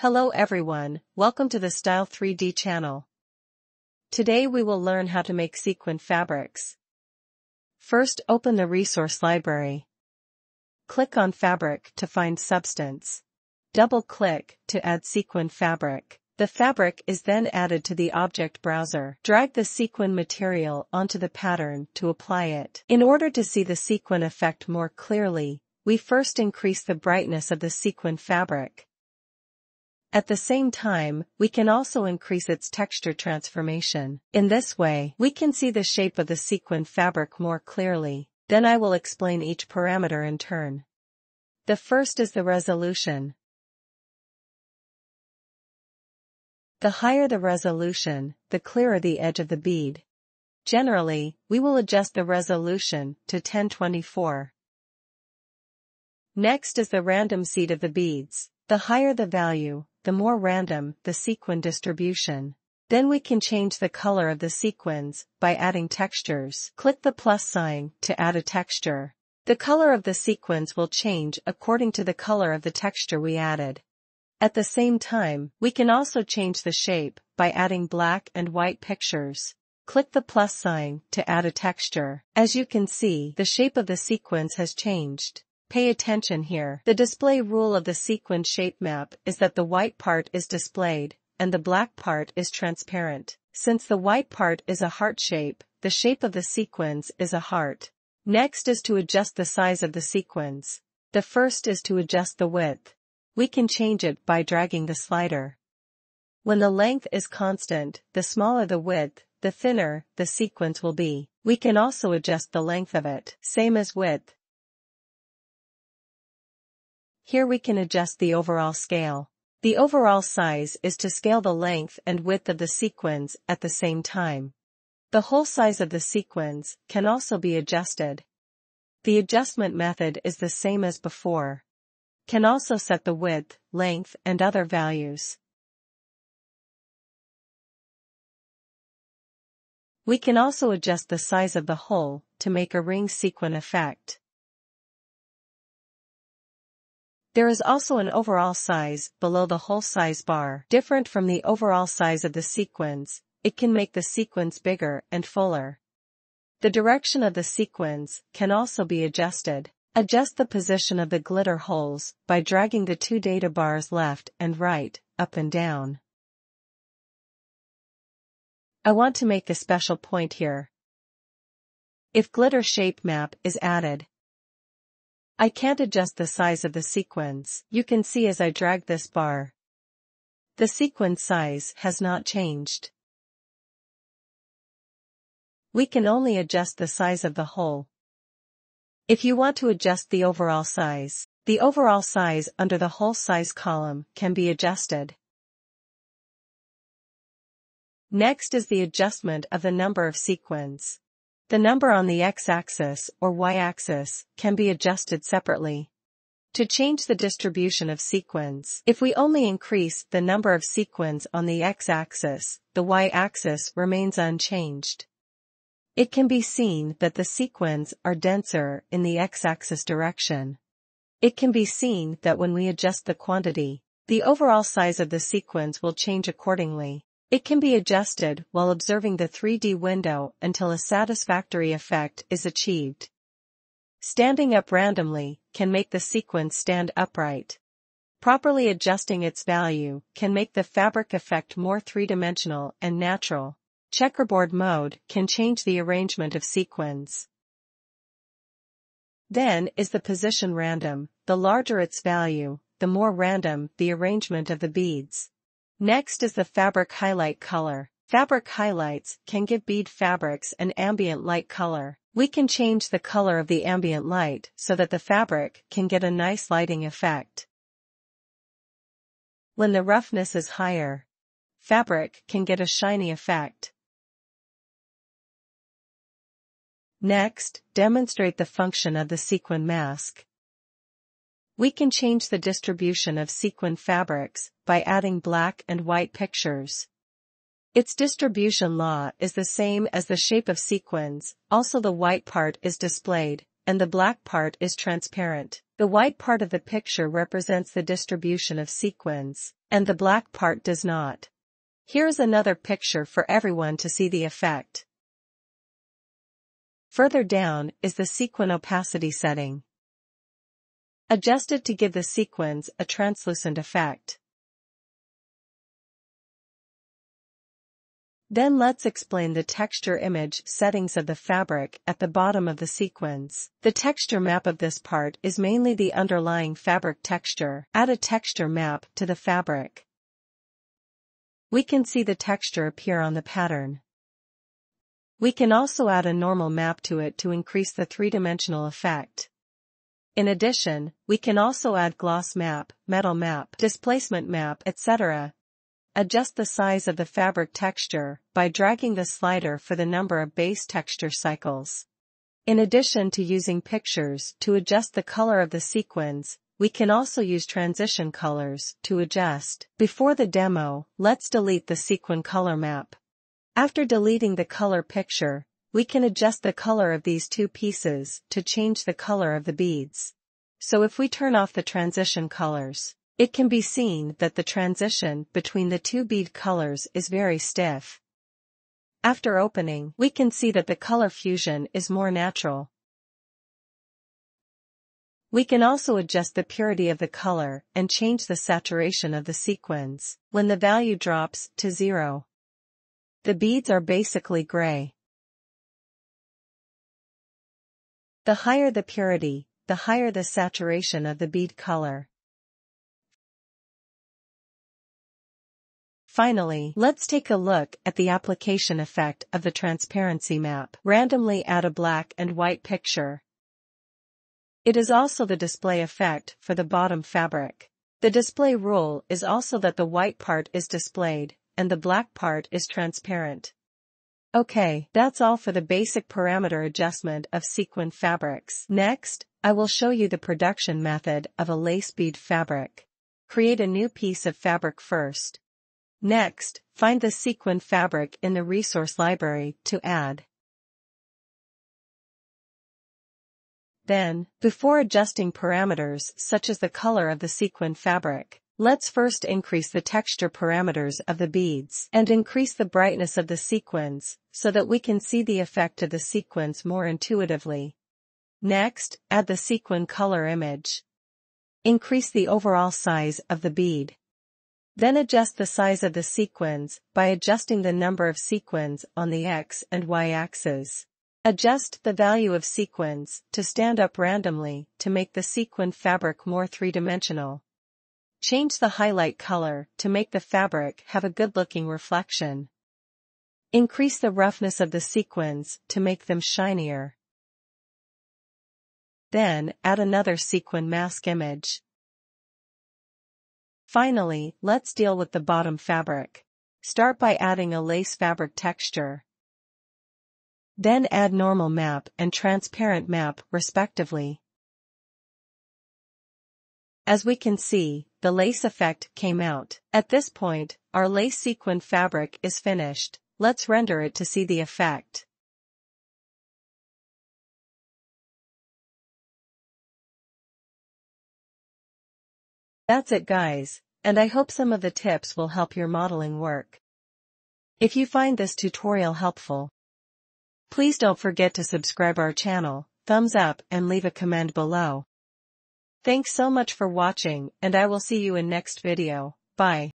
Hello everyone, welcome to the Style3D channel. Today we will learn how to make sequin fabrics. First, open the resource library. Click on Fabric to find Substance. Double-click to add sequin fabric. The fabric is then added to the object browser. Drag the sequin material onto the pattern to apply it. In order to see the sequin effect more clearly, we first increase the brightness of the sequin fabric. At the same time, we can also increase its texture transformation. In this way, we can see the shape of the sequin fabric more clearly. Then I will explain each parameter in turn. The first is the resolution. The higher the resolution, the clearer the edge of the bead. Generally, we will adjust the resolution to 1024. Next is the random seed of the beads. The higher the value, the more random the sequin distribution. Then we can change the color of the sequins by adding textures. Click the plus sign to add a texture. The color of the sequins will change according to the color of the texture we added. At the same time, we can also change the shape by adding black and white pictures. Click the plus sign to add a texture. As you can see, the shape of the sequins has changed. Pay attention here. The display rule of the sequin shape map is that the white part is displayed, and the black part is transparent. Since the white part is a heart shape, the shape of the sequins is a heart. Next is to adjust the size of the sequins. The first is to adjust the width. We can change it by dragging the slider. When the length is constant, the smaller the width, the thinner the sequins will be. We can also adjust the length of it, same as width. Here we can adjust the overall scale. The overall size is to scale the length and width of the sequins at the same time. The whole size of the sequins can also be adjusted. The adjustment method is the same as before. Can also set the width, length, and other values. We can also adjust the size of the whole to make a ring sequin effect. There is also an overall size below the whole size bar. Different from the overall size of the sequins, it can make the sequins bigger and fuller. The direction of the sequins can also be adjusted. Adjust the position of the glitter holes by dragging the two data bars left and right, up and down. I want to make a special point here. If glitter shape map is added, I can't adjust the size of the sequins. You can see as I drag this bar. The sequin size has not changed. We can only adjust the size of the whole. If you want to adjust the overall size under the whole size column can be adjusted. Next is the adjustment of the number of sequins. The number on the x-axis or y-axis can be adjusted separately. To change the distribution of sequins, if we only increase the number of sequins on the x-axis, the y-axis remains unchanged. It can be seen that the sequins are denser in the x-axis direction. It can be seen that when we adjust the quantity, the overall size of the sequins will change accordingly. It can be adjusted while observing the 3D window until a satisfactory effect is achieved. Standing up randomly can make the sequin stand upright. Properly adjusting its value can make the fabric effect more three-dimensional and natural. Checkerboard mode can change the arrangement of sequins. Then is the position random. The larger its value, the more random the arrangement of the beads. Next is the fabric highlight color. Fabric highlights can give bead fabrics an ambient light color. We can change the color of the ambient light so that the fabric can get a nice lighting effect. When the roughness is higher, fabric can get a shiny effect. Next, demonstrate the function of the sequin mask. We can change the distribution of sequin fabrics by adding black and white pictures. Its distribution law is the same as the shape of sequins, also the white part is displayed, and the black part is transparent. The white part of the picture represents the distribution of sequins, and the black part does not. Here's another picture for everyone to see the effect. Further down is the sequin opacity setting. Adjust it to give the sequins a translucent effect. Then let's explain the texture image settings of the fabric at the bottom of the sequins. The texture map of this part is mainly the underlying fabric texture. Add a texture map to the fabric. We can see the texture appear on the pattern. We can also add a normal map to it to increase the three-dimensional effect. In addition, we can also add gloss map, metal map, displacement map, etc. Adjust the size of the fabric texture by dragging the slider for the number of base texture cycles. In addition to using pictures to adjust the color of the sequins, we can also use transition colors to adjust. Before the demo, let's delete the sequin color map. After deleting the color picture, we can adjust the color of these two pieces to change the color of the beads. So if we turn off the transition colors, it can be seen that the transition between the two bead colors is very stiff. After opening, we can see that the color fusion is more natural. We can also adjust the purity of the color and change the saturation of the sequins when the value drops to 0. The beads are basically gray. The higher the purity, the higher the saturation of the bead color. Finally, let's take a look at the application effect of the transparency map. Randomly add a black and white picture. It is also the display effect for the bottom fabric. The display rule is also that the white part is displayed, and the black part is transparent. Okay, that's all for the basic parameter adjustment of sequin fabrics. Next, I will show you the production method of a lace bead fabric. Create a new piece of fabric first. Next, find the sequin fabric in the resource library to add. Then, before adjusting parameters such as the color of the sequin fabric, let's first increase the texture parameters of the beads and increase the brightness of the sequins so that we can see the effect of the sequins more intuitively. Next, add the sequin color image. Increase the overall size of the bead. Then adjust the size of the sequins by adjusting the number of sequins on the X and Y axes. Adjust the value of sequins to stand up randomly to make the sequin fabric more three-dimensional. Change the highlight color to make the fabric have a good-looking reflection. Increase the roughness of the sequins to make them shinier. Then, add another sequin mask image. Finally, let's deal with the bottom fabric. Start by adding a lace fabric texture. Then add normal map and transparent map respectively. As we can see, the lace effect came out. At this point, our lace sequin fabric is finished. Let's render it to see the effect. That's it guys, and I hope some of the tips will help your modeling work. If you find this tutorial helpful, please don't forget to subscribe our channel, thumbs up and leave a comment below. Thanks so much for watching and I will see you in next video. Bye.